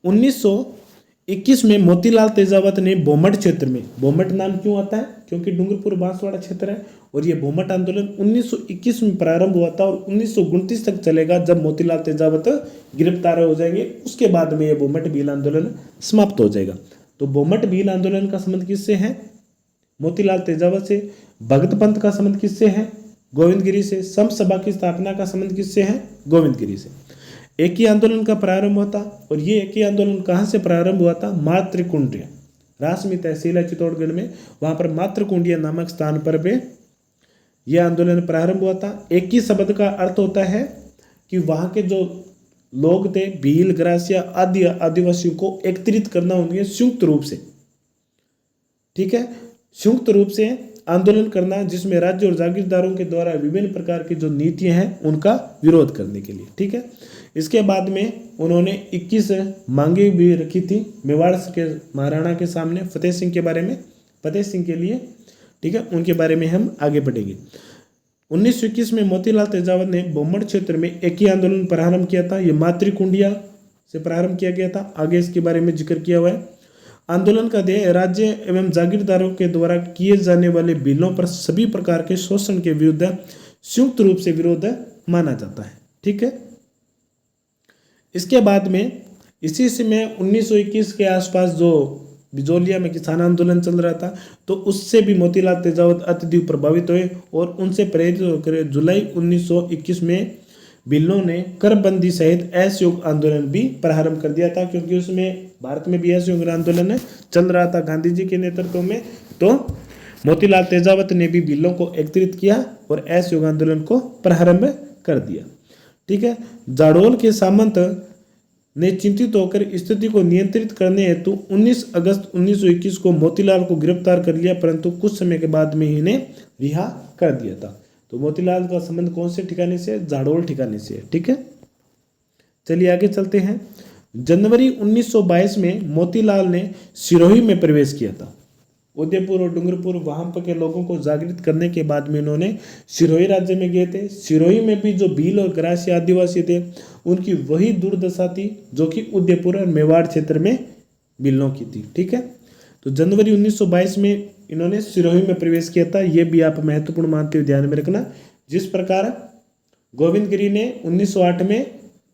1921 में मोतीलाल तेजावत ने बोमट क्षेत्र में, बोमट नाम क्यों आता है, क्योंकि डूंगरपुर बांसवाड़ा क्षेत्र है, और ये बोमट आंदोलन 1921 में प्रारंभ हुआ था और 1929 तक चलेगा, जब मोतीलाल तेजावत गिरफ्तार हो जाएंगे। उसके बाद में ये बोमट भील आंदोलन समाप्त हो जाएगा। तो बोमट भील आंदोलन का संबंध किससे है? मोतीलाल तेजावत से। भगत पंथ का संबंध किससे है? गोविंद गिरी से। सम सभा की स्थापना का संबंध किससे है? गोविंद गिरी से। एक ही आंदोलन का प्रारंभ हुआ था, और ये एक ही आंदोलन कहाँ से प्रारंभ हुआ था? मातृकुंडिया, रासमी तहसील है चित्तौड़गढ़ में, वहां पर मातृकुंडिया नामक स्थान पर भी यह आंदोलन प्रारंभ हुआ था। एक ही शब्द का अर्थ होता है कि वहां के जो लोग थे, भील, ग्रासिया आदि आदिवासियों को एकत्रित करना उनके संयुक्त रूप से, ठीक है, संयुक्त रूप से आंदोलन करना, जिसमें राज्य और जागीरदारों के द्वारा विभिन्न प्रकार की जो नीतियां हैं उनका विरोध करने के लिए, ठीक है। इसके बाद में उन्होंने 21 मांगे भी रखी थी मेवाड़ के महाराणा के सामने, फतेह सिंह के बारे में, फतेह सिंह के लिए, ठीक है, उनके बारे में हम आगे बढ़ेंगे। 1921 में मोतीलाल तेजावत ने बोमट क्षेत्र में एक ही आंदोलन प्रारंभ किया था। ये मातृकुंडिया से प्रारंभ किया गया था, आगे इसके बारे में जिक्र किया हुआ है। आंदोलन का ध्येय राज्य एवं जागीरदारों के द्वारा किए जाने वाले बिलों पर सभी प्रकार के शोषण के विरुद्ध संयुक्त रूप से विरोध माना जाता है, ठीक है। इसके बाद में इसी समय 1921 के आसपास जो बिजोलिया में किसान आंदोलन चल रहा था, तो उससे भी मोतीलाल तेजावत अत्यधिक प्रभावित हुए और उनसे प्रेरित होकर जुलाई 1921 में बिलों ने करबंदी सहित असहयोग आंदोलन भी प्रारंभ कर दिया था, क्योंकि उसमें भारत में भी असहयोग आंदोलन चल रहा था गांधी जी के नेतृत्व में। तो मोतीलाल तेजावत ने भी बिलों को एकत्रित किया और असहयोग आंदोलन को प्रारंभ कर दिया, ठीक है। जाडोल के सामंत ने चिंतित होकर स्थिति को नियंत्रित करने हेतु 19 अगस्त 1921 को मोतीलाल को गिरफ्तार कर लिया, परंतु कुछ समय के बाद में इन्हें रिहा कर दिया था। तो मोतीलाल का संबंध कौन से ठिकाने से? जाडोल ठिकाने से, ठीक है। चलिए आगे चलते हैं। जनवरी 1922 में मोतीलाल ने सिरोही में प्रवेश किया था। उदयपुर और डूंगरपुर वहां पर के लोगों को जागृत करने के बाद में इन्होंने सिरोही राज्य में गए थे। सिरोही में भी जो भील और ग्रासी आदिवासी थे, उनकी वही दुर्दशा थी जो कि उदयपुर और मेवाड़ क्षेत्र में भीलों की थी, ठीक है। तो जनवरी 1922 में इन्होंने सिरोही में प्रवेश किया था, ये भी आप महत्वपूर्ण मानते हुए ध्यान में रखना। जिस प्रकार गोविंद गिरी ने 1908 में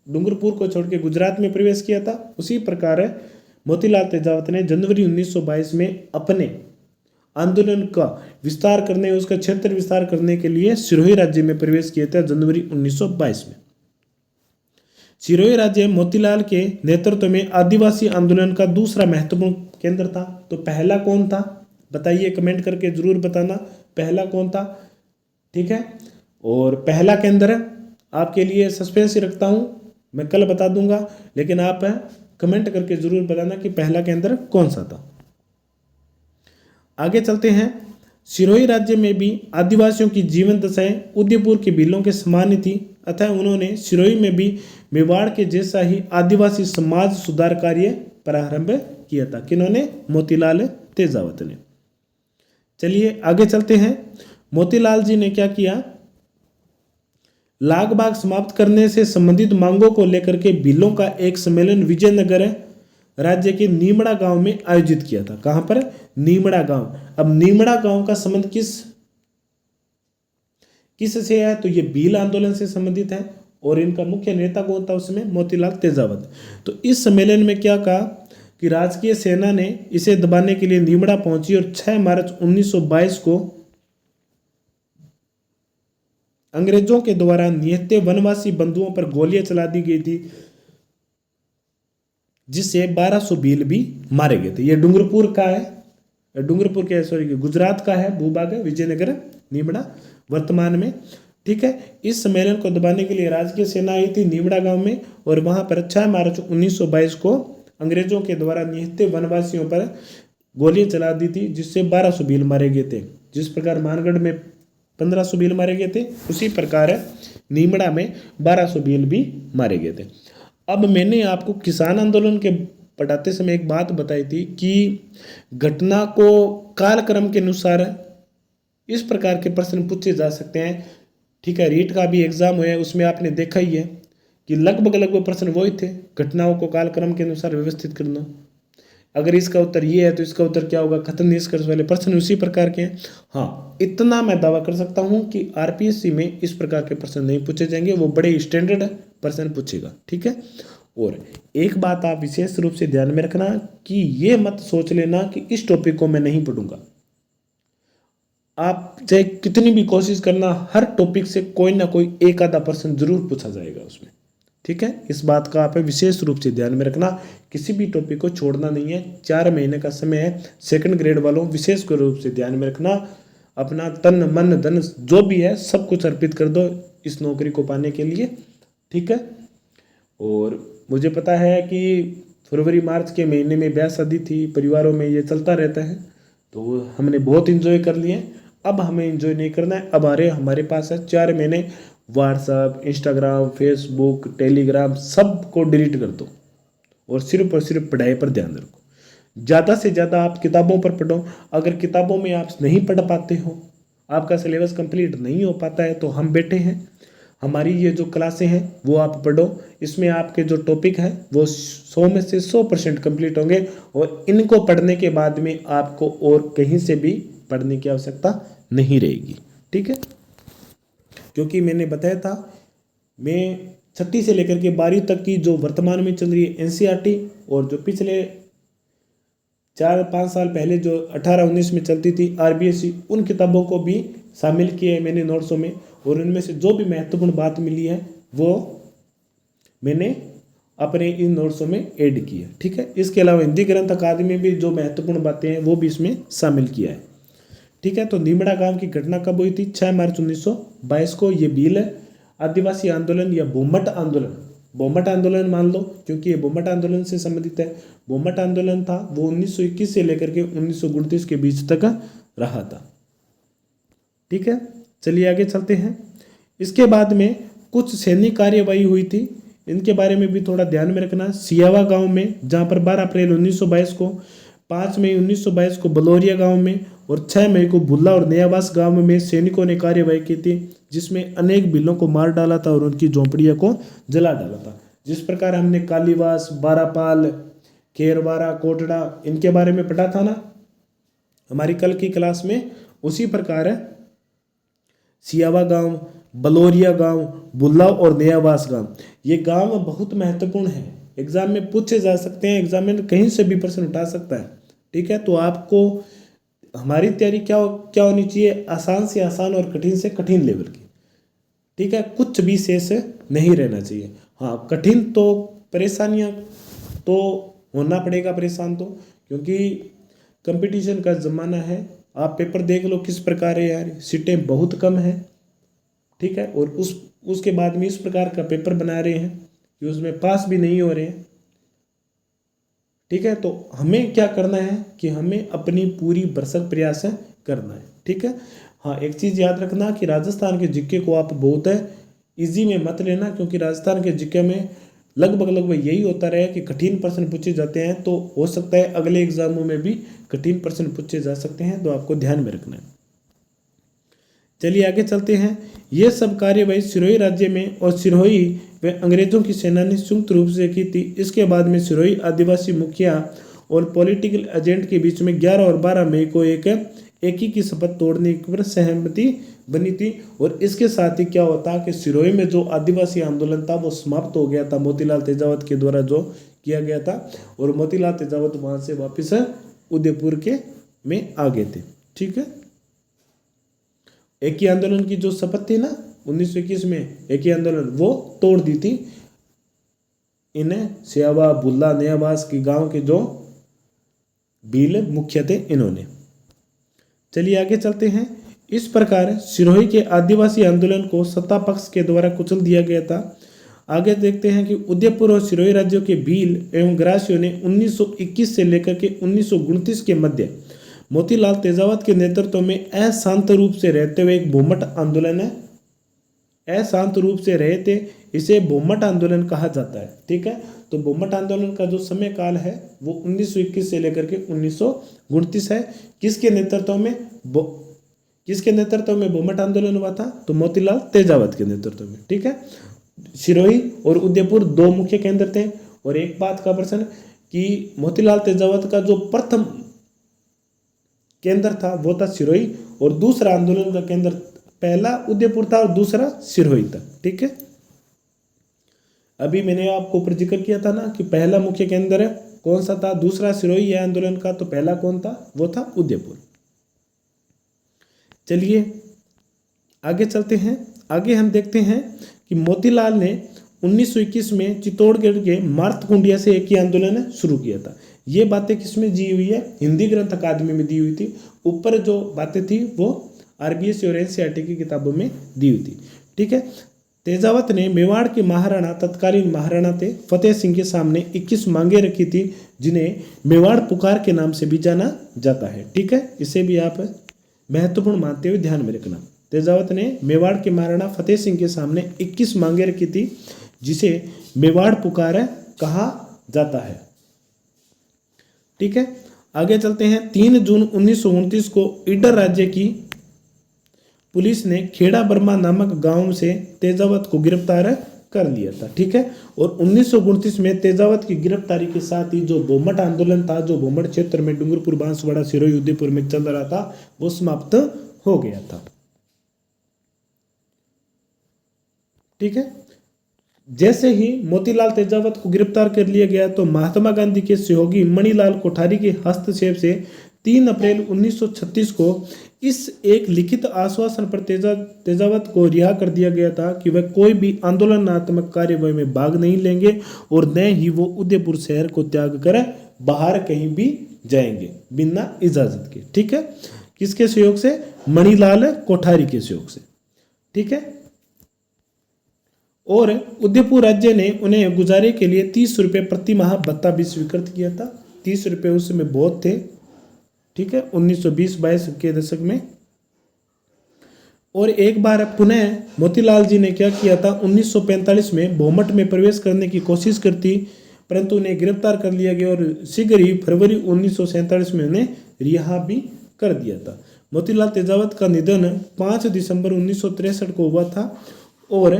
डूंगरपुर को छोड़ के गुजरात में प्रवेश किया था, उसी प्रकार मोतीलाल तेजावत ने जनवरी 1922 में अपने आंदोलन का विस्तार करने, उसका क्षेत्र विस्तार करने के लिए सिरोही राज्य में प्रवेश किया था जनवरी 1922 में। सिरोही राज्य मोतीलाल के नेतृत्व में आदिवासी आंदोलन का दूसरा महत्वपूर्ण केंद्र था। तो पहला कौन था बताइए, कमेंट करके जरूर बताना, पहला कौन था, ठीक है। और पहला केंद्र आपके लिए सस्पेंस ही रखता हूं, मैं कल बता दूंगा, लेकिन आप कमेंट करके जरूर बताना कि पहला केंद्र कौन सा था। आगे चलते हैं। सिरोही राज्य में भी आदिवासियों की जीवन दशाएं उदयपुर के भीलों के समान ही थी, अतः उन्होंने सिरोही में भी मेवाड़ के जैसा ही आदिवासी समाज सुधार कार्य प्रारंभ किया था। किन्होंने? मोतीलाल तेजावत ने। चलिए आगे चलते हैं। मोतीलाल जी ने क्या किया? लाग बाग समाप्त करने से संबंधित मांगों को लेकर के भीलों का एक सम्मेलन विजयनगर राज्य के नीमड़ा गांव में आयोजित किया था। कहां पर? नीमड़ा गांव। अब नीमड़ा गांव का संबंध किस से है? तो ये भील आंदोलन से संबंधित है, और इनका मुख्य नेता कौन था उसमें? मोतीलाल तेजावत। तो इस सम्मेलन में क्या कहा कि राजकीय सेना ने इसे दबाने के लिए नीमड़ा पहुंची और 6 मार्च 1922 को अंग्रेजों के द्वारा निहत्थे वनवासी बंधुओं पर गोलियां चला दी गई थी, जिससे 1200 भील भी मारे गए थे। ये डूंगरपुर का है, गुजरात का है भूभाग है, विजयनगर नीमड़ा वर्तमान में, ठीक है। इस सम्मेलन को दबाने के लिए राजकीय सेना आई थी नीमड़ा गांव में, और वहां पर 6 मार्च 1922 को अंग्रेजों के द्वारा निहत्थे वनवासियों पर गोलियां चला दी थी, जिससे 1200 भील मारे गए थे। जिस प्रकार मानगढ़ में 1500 भील मारे गए थे, उसी प्रकार नीमड़ा में 1200 भील भी मारे गए थे। अब मैंने आपको किसान आंदोलन के पढ़ाते समय एक बात बताई थी कि घटना को कालक्रम के अनुसार इस प्रकार के प्रश्न पूछे जा सकते हैं, ठीक है। रीट का भी एग्जाम हुआ है, उसमें आपने देखा ही है कि लगभग प्रश्न वही थे, घटनाओं को कालक्रम के अनुसार व्यवस्थित करना। अगर इसका उत्तर ये है तो इसका उत्तर क्या होगा, कथन निष्कर्ष वाले प्रश्न उसी प्रकार के हैं। हाँ, इतना मैं दावा कर सकता हूं कि आरपीएससी में इस प्रकार के प्रश्न नहीं पूछे जाएंगे, वो बड़े स्टैंडर्ड प्रश्न पूछेगा, ठीक है। और एक बात आप विशेष रूप से ध्यान में रखना कि ये मत सोच लेना कि इस टॉपिक को मैं नहीं पढ़ूंगा। आप चाहे कितनी भी कोशिश करना, हर टॉपिक से कोई ना कोई एक आधा प्रश्न जरूर पूछा जाएगा उसमें। ठीक है, इस बात का आप विशेष रूप से ध्यान में रखना, किसी भी टॉपिक को छोड़ना नहीं है। 4 महीने का समय है। सेकंड ग्रेड वालों विशेष रूप से ध्यान में रखना, अपना तन मन धन जो भी है सब कुछ अर्पित कर दो इस नौकरी को पाने के लिए। ठीक है, और मुझे पता है कि फरवरी मार्च के महीने में ब्याह शादी थी, परिवारों में ये चलता रहता है, तो हमने बहुत इन्जॉय कर लिए। अब हमें एंजॉय नहीं करना है। अब हमारे पास है 4 महीने, व्हाट्सएप, इंस्टाग्राम, फेसबुक, टेलीग्राम सब को डिलीट कर दो और सिर्फ पढ़ाई पर ध्यान रखो। ज़्यादा से ज़्यादा आप किताबों पर पढ़ो। अगर किताबों में आप नहीं पढ़ पाते हो, आपका सिलेबस कंप्लीट नहीं हो पाता है, तो हम बैठे हैं, हमारी ये जो क्लासें हैं वो आप पढ़ो। इसमें आपके जो टॉपिक हैं वो 100 में से 100% कंप्लीट होंगे और इनको पढ़ने के बाद में आपको और कहीं से भी पढ़ने की आवश्यकता नहीं रहेगी। ठीक है, क्योंकि मैंने बताया था मैं 6ठी से लेकर के 12वीं तक की जो वर्तमान में चल रही है एनसीईआरटी और जो पिछले 4-5 साल पहले जो 18-19 में चलती थी आरबीएसई, उन किताबों को भी शामिल किया है मैंने नोट्सों में, और उनमें से जो भी महत्वपूर्ण बात मिली है वो मैंने अपने इन नोट्सों में ऐड की है। ठीक है, इसके अलावा हिंदी ग्रंथ अकादमी में भी जो महत्वपूर्ण बातें हैं वो भी इसमें शामिल किया है। ठीक है, तो नीमड़ा गांव की घटना कब हुई थी? 6 मार्च 1922 को। ये भील आदिवासी आंदोलन या बोमट आंदोलन मान लो, क्योंकि ये बोमट आंदोलन से संबंधित है। बोमट आंदोलन था वो 1921 से लेकर के 1929 के बीच तक रहा था। ठीक है, चलिए आगे चलते हैं। इसके बाद में कुछ सैनिक कार्यवाही हुई थी, इनके बारे में भी थोड़ा ध्यान में रखना। सियावा गांव में, जहां पर 12 अप्रैल 1922 को, 5 मई 1922 को बलोरिया गांव में और 6 मई को भुल्ला और नयावास गांव में सैनिकों ने कार्यवाही की थी, जिसमें अनेक भीलों को मार डाला था और उनकी झोंपड़ियों को जला डाला था। जिस प्रकार हमने कालीवास, बारापाल, खेरवारा, कोटड़ा इनके बारे में पढ़ा था ना हमारी कल की क्लास में, उसी प्रकार है सियावा गांव, बलोरिया गांव, बुल्ला और नयावास गांव, ये गांव बहुत महत्वपूर्ण है, एग्जाम में पूछे जा सकते हैं, एग्जाम में कहीं से भी प्रश्न उठा सकता है। ठीक है, तो आपको हमारी तैयारी क्या होनी चाहिए? आसान से आसान और कठिन से कठिन लेवल की। ठीक है, कुछ भी शेष नहीं रहना चाहिए। हाँ, कठिन तो परेशानियां तो होना पड़ेगा परेशान तो, क्योंकि कंपटीशन का ज़माना है। आप पेपर देख लो किस प्रकार है यार, सीटें बहुत कम है। ठीक है, और उसके बाद में इस प्रकार का पेपर बना रहे हैं कि उसमें पास भी नहीं हो रहे हैं। ठीक है, तो हमें क्या करना है कि हमें अपनी पूरी भरसक प्रयास करना है। ठीक है, हाँ, एक चीज़ याद रखना कि राजस्थान के जीके को आप बहुत इजी में मत लेना, क्योंकि राजस्थान के जीके में लगभग यही होता रहा कि कठिन प्रश्न पूछे जाते हैं, तो हो सकता है अगले एग्जामों में भी कठिन प्रश्न पूछे जा सकते हैं, तो आपको ध्यान में रखना है। चलिए आगे चलते हैं। ये सब कार्यवाही सिरोही राज्य में और सिरोही व अंग्रेजों की सेना ने संयुक्त रूप से की थी। इसके बाद में सिरोही आदिवासी मुखिया और पॉलिटिकल एजेंट के बीच में 11 और 12 मई को एक ही की शपथ तोड़ने पर सहमति बनी थी। और इसके साथ ही क्या होता कि सिरोही में जो आदिवासी आंदोलन था वो समाप्त हो गया था, मोतीलाल तेजावत के द्वारा जो किया गया था, और मोतीलाल तेजावत वहाँ से वापस उदयपुर के में आ गए थे। ठीक है, एक ही आंदोलन की जो शपथ थी ना 1921 में, एक ही आंदोलन वो तोड़ दी थी इन्हें सियावा, बुल्ला, नयावास की गांव के जो भील मुख्य थे इन्होंने। चलिए आगे चलते हैं। इस प्रकार सिरोही के आदिवासी आंदोलन को सत्ता पक्ष के द्वारा कुचल दिया गया था। आगे देखते हैं कि उदयपुर और सिरोही राज्यों के भील एवं ग्रासियों ने 1921 से लेकर के 1929 के मध्य मोतीलाल तेजावत के नेतृत्व में अशांत रूप से रहते हुए एक भूमट आंदोलन अशांत रूप से रहे थे, इसे भूमट आंदोलन कहा जाता है। ठीक है, तो भूमट आंदोलन का जो समय काल है वो 1921 से लेकर के 1929 है। किसके नेतृत्व में भूमट आंदोलन हुआ था? तो मोतीलाल तेजावत के नेतृत्व में। ठीक है, सिरोही और उदयपुर 2 मुख्य केंद्र थे। और एक बात का प्रश्न कि मोतीलाल तेजावत का जो प्रथम केंद्र था वो था सिरोही, और दूसरा आंदोलन का केंद्र पहला उदयपुर था और दूसरा सिरोही था। ठीक है, अभी मैंने आपको ऊपर जिक्र किया था ना कि पहला मुख्य केंद्र कौन सा था, दूसरा सिरोही है आंदोलन का, तो पहला कौन था, वो था उदयपुर। चलिए आगे चलते हैं। आगे हम देखते हैं कि मोतीलाल ने 1921 में चित्तौड़गढ़ के मार्तकुंडिया से एक ही आंदोलन शुरू किया था। ये बातें किसमें दी हुई है, हिंदी ग्रंथ अकादमी में दी हुई थी। ऊपर जो बातें थी वो आरबीएस और एनसीईआरटी की किताबों में दी हुई थी। ठीक है। तेजावत ने मेवाड़ के महाराणा, तत्कालीन महाराणा थे फतेह सिंह के सामने 21 मांगे रखी थी, जिन्हें मेवाड़ पुकार के नाम से भी जाना जाता है। ठीक है, इसे भी आप महत्वपूर्ण मानते हुए ध्यान में रखना। तेजावत ने मेवाड़ के महाराणा फतेह सिंह के सामने 21 मांगे रखी थी, जिसे मेवाड़ पुकार कहा जाता है। ठीक है, आगे चलते हैं। 3 जून 1929 को ईडर राज्य की पुलिस ने खेड़ा बर्मा नामक गांव से तेजावत को गिरफ्तार कर लिया था। ठीक है, और 1929 में तेजावत की गिरफ्तारी के साथ ही जो बोमट आंदोलन था, जो बोमट क्षेत्र में डूंगरपुर, बांसवाड़ा, सिरोही, उदयपुर में चल रहा था, वो समाप्त हो गया था। ठीक है, जैसे ही मोतीलाल तेजावत को गिरफ्तार कर लिया गया तो महात्मा गांधी के सहयोगी मणिलाल कोठारी के हस्तक्षेप से 3 अप्रैल 1936 को इस एक लिखित आश्वासन पर तेजावत को रिहा कर दिया गया था कि वह कोई भी आंदोलनात्मक कार्यवाही में भाग नहीं लेंगे और न ही वो उदयपुर शहर को त्याग कर बाहर कहीं भी जाएंगे बिना इजाजत के। ठीक है, किसके सहयोग से, मणिलाल कोठारी के सहयोग से। ठीक है, और उदयपुर राज्य ने उन्हें गुजारे के लिए 30 रुपये प्रति माह भत्ता भी स्वीकृत किया था। 30 रुपये उस समय बहुत थे। ठीक है, 1920-22 के दशक में। और एक बार पुनः मोतीलाल जी ने क्या किया था, 1945 में भोमट में प्रवेश करने की कोशिश करती, परंतु उन्हें गिरफ्तार कर लिया गया और शीघ्र ही फरवरी 1947 में उन्हें रिहा भी कर दिया था। मोतीलाल तेजावत का निधन 5 दिसंबर 1963 को हुआ था और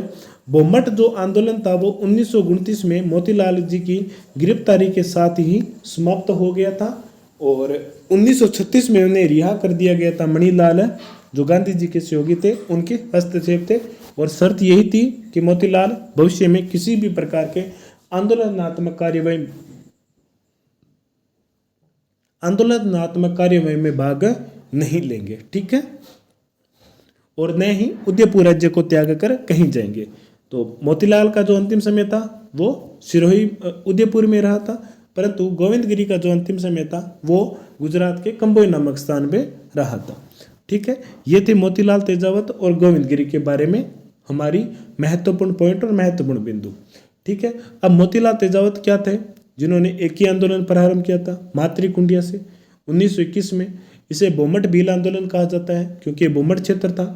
बोमट जो आंदोलन था वो 1929 में मोतीलाल जी की गिरफ्तारी के साथ ही समाप्त हो गया था और 1936 में उन्हें रिहा कर दिया गया था। मणिलाल जो गांधी जी के सहयोगी थे, उनके हस्तक्षेप थे और शर्त यही थी कि मोतीलाल भविष्य में किसी भी प्रकार के आंदोलनात्मक कार्यवाही में भाग नहीं लेंगे। ठीक है, और न ही उदयपुर राज्य को त्याग कर कहीं जाएंगे। तो मोतीलाल का जो अंतिम समय था वो सिरोही उदयपुर में रहा था, परंतु गोविंदगिरी का जो अंतिम समय था वो गुजरात के कंबोई नामक स्थान पे रहा था। ठीक है, ये थे मोतीलाल तेजावत और गोविंदगिरी के बारे में हमारी महत्वपूर्ण पॉइंट और महत्वपूर्ण बिंदु। ठीक है, अब मोतीलाल तेजावत क्या थे, जिन्होंने एक ही आंदोलन प्रारंभ किया था मातृकुंडिया से 1921 में। इसे बोमट भील आंदोलन कहा जाता है क्योंकि ये बोमट क्षेत्र था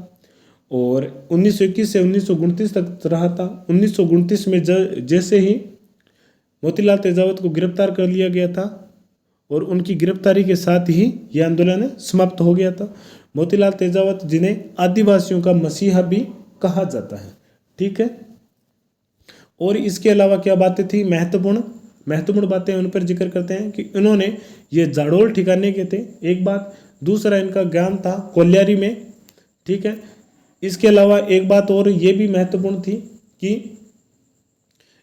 और 1921 से 1929 तक रहा था। 1929 में जैसे ही मोतीलाल तेजावत को गिरफ्तार कर लिया गया था और उनकी गिरफ्तारी के साथ ही यह आंदोलन समाप्त हो गया था। मोतीलाल तेजावत जिन्हें आदिवासियों का मसीहा भी कहा जाता है। ठीक है, और इसके अलावा क्या बातें थी महत्वपूर्ण बातें उन पर जिक्र करते हैं कि इन्होंने ये जाड़ोल ठिकाने के थे, एक बात। दूसरा, इनका ज्ञान था कोल्यारी में। ठीक है, इसके अलावा एक बात और ये भी महत्वपूर्ण थी कि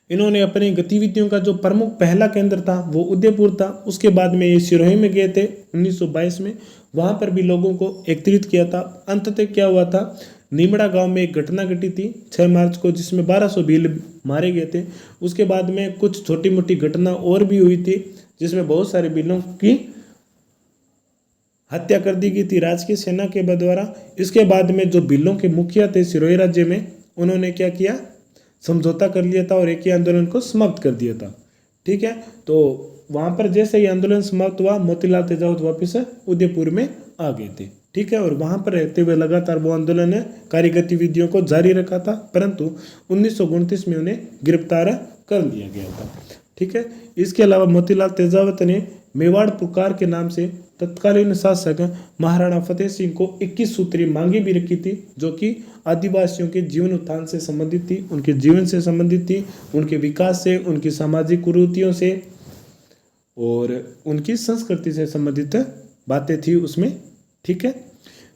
इन्होंने अपनी गतिविधियों का जो प्रमुख पहला केंद्र था वो उदयपुर था। उसके बाद में ये सिरोही में गए थे 1922 में, वहाँ पर भी लोगों को एकत्रित किया था। अंततः क्या हुआ था, नीमड़ा गांव में एक घटना घटी थी 6 मार्च को, जिसमें 1200 भील मारे गए थे। उसके बाद में कुछ छोटी मोटी घटना और भी हुई थी जिसमें बहुत सारे भीलों की हत्या कर दी गई थी राजकीय सेना के द्वारा। इसके बाद में जो भीलों के मुखिया थे सिरोही राज्य में, उन्होंने क्या किया, समझौता कर लिया था और एक ही आंदोलन को समाप्त कर दिया था। ठीक है, तो वहाँ पर जैसे ही आंदोलन समाप्त हुआ, मोतीलाल तेजावत वापस उदयपुर में आ गए थे। ठीक है, और वहाँ पर रहते हुए लगातार वो आंदोलन कार्य गतिविधियों को जारी रखा था, परंतु 1929 में उन्हें गिरफ्तार कर लिया गया था। ठीक है, इसके अलावा मोतीलाल तेजावत ने मेवाड़ पुकार के नाम से तत्कालीन शासक महाराणा फतेह सिंह को 21 सूत्री मांगी भी रखी थी, जो कि आदिवासियों के जीवन उत्थान से संबंधित थी, उनके जीवन से संबंधित थी, उनके विकास से, उनकी सामाजिक कुरीतियों से और उनकी संस्कृति से संबंधित बातें थी उसमें। ठीक है,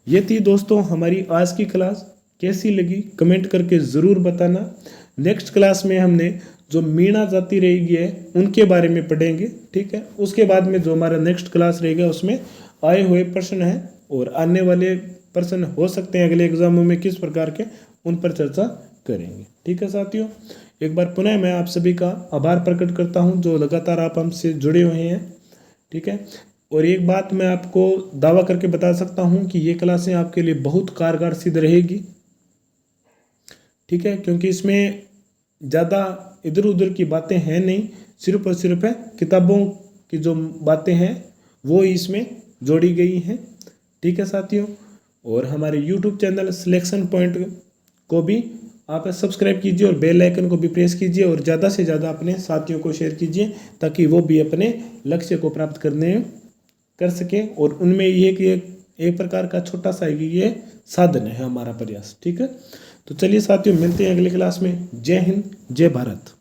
ये थी दोस्तों हमारी आज की क्लास। कैसी लगी कमेंट करके ज़रूर बताना। नेक्स्ट क्लास में हमने जो मीणा जाति रहेगी है उनके बारे में पढ़ेंगे, ठीक है। उसके बाद में जो हमारा नेक्स्ट क्लास रहेगा उसमें आए हुए प्रश्न हैं और आने वाले प्रश्न हो सकते हैं अगले एग्जामों में किस प्रकार के, उन पर चर्चा करेंगे, ठीक है साथियों। एक बार पुनः मैं आप सभी का आभार प्रकट करता हूं जो लगातार आप हमसे जुड़े हुए हैं, ठीक है। और एक बात मैं आपको दावा करके बता सकता हूं कि ये क्लासें आपके लिए बहुत कारगर सिद्ध रहेगी, ठीक है, क्योंकि इसमें ज़्यादा इधर उधर की बातें हैं नहीं, सिर्फ और सिर्फ है किताबों की जो बातें हैं वो इसमें जोड़ी गई हैं, ठीक है साथियों। और हमारे YouTube चैनल सिलेक्शन पॉइंट को भी आप सब्सक्राइब कीजिए और बेल आइकन को भी प्रेस कीजिए और ज़्यादा से ज़्यादा अपने साथियों को शेयर कीजिए ताकि वो भी अपने लक्ष्य को प्राप्त कर सकें। और उनमें ये कि एक प्रकार का छोटा सा ये साधन है हमारा प्रयास, ठीक है। तो चलिए साथियों मिलते हैं अगली क्लास में। जय हिंद, जय भारत।